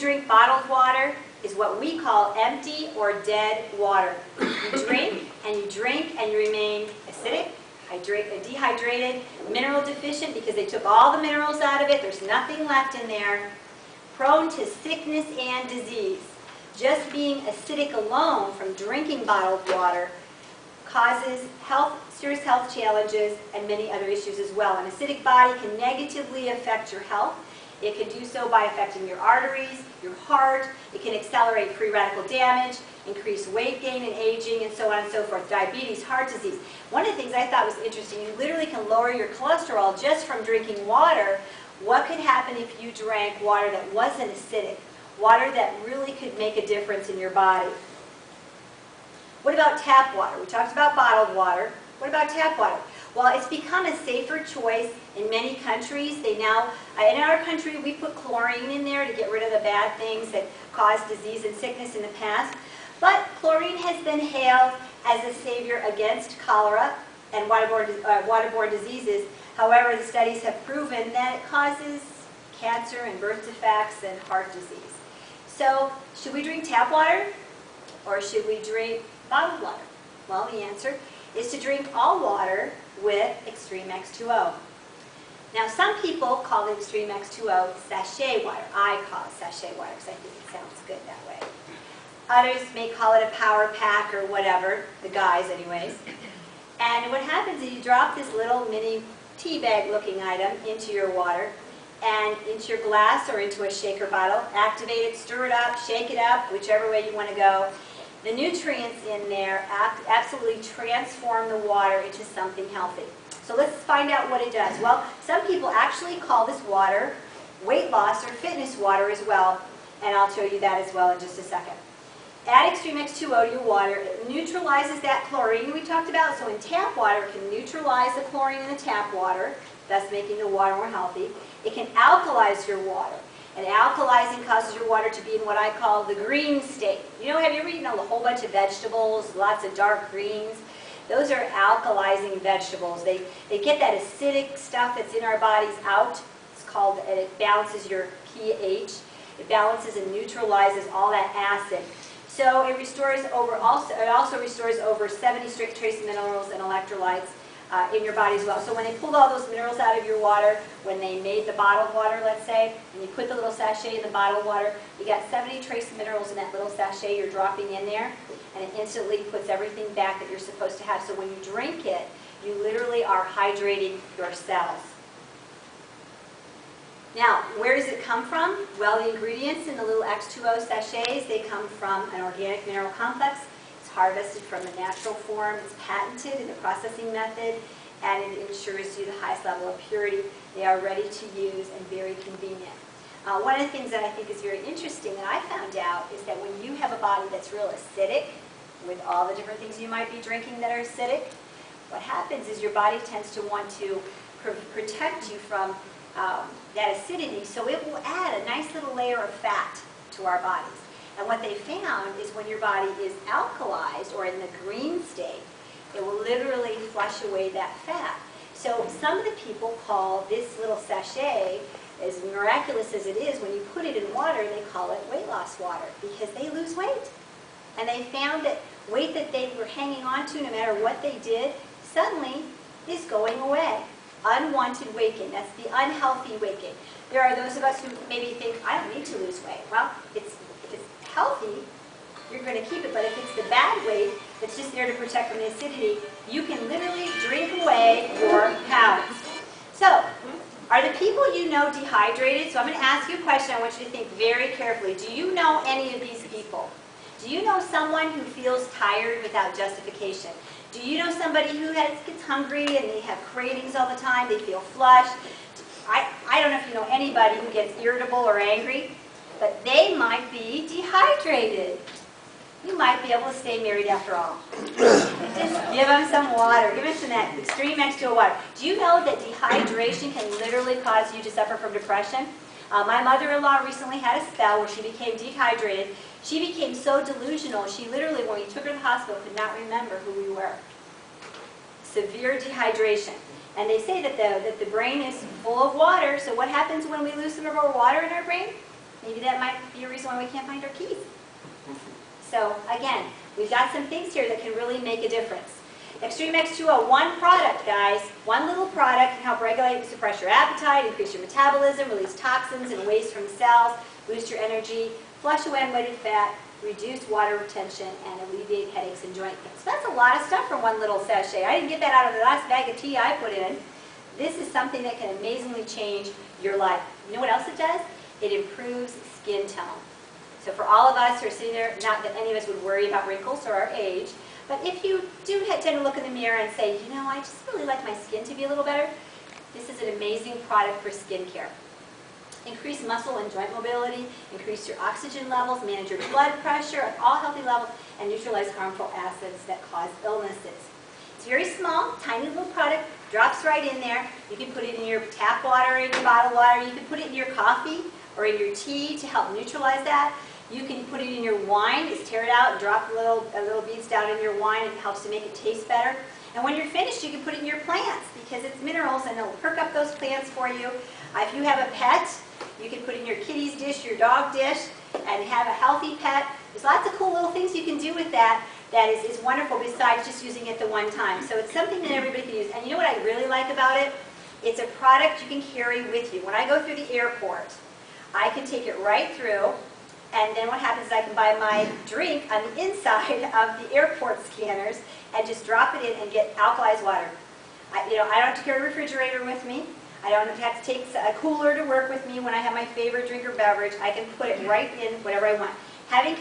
drink bottled water is what we call empty or dead water. You drink and you remain acidic, dehydrated, mineral deficient because they took all the minerals out of it. There's nothing left in there. Prone to sickness and disease. Just being acidic alone from drinking bottled water causes serious health challenges and many other issues as well. An acidic body can negatively affect your health. It can do so by affecting your arteries, your heart. It can accelerate free radical damage, increase weight gain and aging, and so on and so forth. Diabetes, heart disease. One of the things I thought was interesting, you literally can lower your cholesterol just from drinking water. What could happen if you drank water that wasn't acidic? Water that really could make a difference in your body. What about tap water? We talked about bottled water. What about tap water? Well, it's become a safer choice in many countries. They now, in our country, we put chlorine in there to get rid of the bad things that caused disease and sickness in the past. But chlorine has been hailed as a savior against cholera and waterborne diseases. However, the studies have proven that it causes cancer and birth defects and heart disease. So, should we drink tap water or should we drink bottled water? Well, the answer is to drink all water with Extreme X2O. Now, some people call the Extreme X2O sachet water. I call it sachet water because I think it sounds good that way. Others may call it a power pack or whatever, the guys anyways. And what happens is you drop this little mini tea bag looking item into your water and into your glass or into a shaker bottle. Activate it, stir it up, shake it up, whichever way you want to go. The nutrients in there absolutely transform the water into something healthy. So let's find out what it does. Well, some people actually call this water weight loss or fitness water as well, and I'll show you that as well in just a second. Add Extreme X2O to your water. It neutralizes that chlorine we talked about. So in tap water, it can neutralize the chlorine in the tap water, thus making the water more healthy. It can alkalize your water. And alkalizing causes your water to be in what I call the green state. You know, have you ever eaten a whole bunch of vegetables, lots of dark greens? Those are alkalizing vegetables. They get that acidic stuff that's in our bodies out. It's called, and it balances your pH. It balances and neutralizes all that acid. So it also restores over 70 trace minerals and electrolytes in your body as well. So when they pulled all those minerals out of your water, when they made the bottled water, let's say, and you put the little sachet in the bottled water, you got 70 trace minerals in that little sachet you're dropping in there, and it instantly puts everything back that you're supposed to have. So when you drink it, you literally are hydrating your cells. Now, where does it come from? Well, the ingredients in the little X2O sachets, they come from an organic mineral complex. It's harvested from the natural form. It's patented in the processing method, and it ensures you the highest level of purity. They are ready to use and very convenient. One of the things that I think is very interesting that I found out is that when you have a body that's real acidic, with all the different things you might be drinking that are acidic, what happens is your body tends to want to protect you from that acidity, so it will add a nice little layer of fat to our bodies. And what they found is when your body is alkalized or in the green state, it will literally flush away that fat. So some of the people call this little sachet, as miraculous as it is, when you put it in water, they call it weight loss water because they lose weight. And they found that weight that they were hanging on to, no matter what they did, suddenly is going away. Unwanted weight gain. That's the unhealthy weight gain. There are those of us who maybe think, I don't need to lose weight. Well, if it's healthy, you're going to keep it. But if it's the bad weight that's just there to protect from the acidity, you can literally drink away your pounds. So, are the people you know dehydrated? So I'm going to ask you a question. I want you to think very carefully. Do you know any of these people? Do you know someone who feels tired without justification? Do you know somebody who gets hungry and they have cravings all the time, they feel flushed? I don't know if you know anybody who gets irritable or angry, but they might be dehydrated. You might be able to stay married after all. Just give them some water. Give them some that Extreme X2O water. Do you know that dehydration can literally cause you to suffer from depression? My mother-in-law recently had a spell where she became dehydrated. She became so delusional, she literally, when we took her to the hospital, could not remember who we were. Severe dehydration. And they say that the brain is full of water, so what happens when we lose some of our water in our brain? maybe that might be a reason why we can't find our keys. So again, we've got some things here that can really make a difference. Extreme X2O, one product, guys. One little product can help regulate and suppress your appetite, increase your metabolism, release toxins and waste from cells, boost your energy, flush away unwanted fat, reduce water retention, and alleviate headaches and joint pain. So that's a lot of stuff from one little sachet. I didn't get that out of the last bag of tea I put in. This is something that can amazingly change your life. You know what else it does? It improves skin tone. So for all of us who are sitting there, not that any of us would worry about wrinkles or our age, but if you do tend to look in the mirror and say, you know, I just really like my skin to be a little better, this is an amazing product for skincare. Increase muscle and joint mobility, increase your oxygen levels, manage your blood pressure at all healthy levels, and neutralize harmful acids that cause illnesses. It's very small, tiny little product, drops right in there. You can put it in your tap water, in your bottled water. You can put it in your coffee or in your tea to help neutralize that. You can put it in your wine, just tear it out and drop little beads down in your wine. It helps to make it taste better. And when you're finished, you can put it in your plants because it's minerals and it'll perk up those plants for you. If you have a pet, you can put it in your kitty's dish, your dog dish, and have a healthy pet. There's lots of cool little things you can do with that is wonderful besides just using it the one time. So it's something that everybody can use. And you know what I really like about it? It's a product you can carry with you. When I go through the airport, I can take it right through. And then what happens is I can buy my drink on the inside of the airport scanners and just drop it in and get alkalized water. I don't have to carry a refrigerator with me. I don't have to take a cooler to work with me when I have my favorite drink or beverage. I can put it right in whatever I want. Having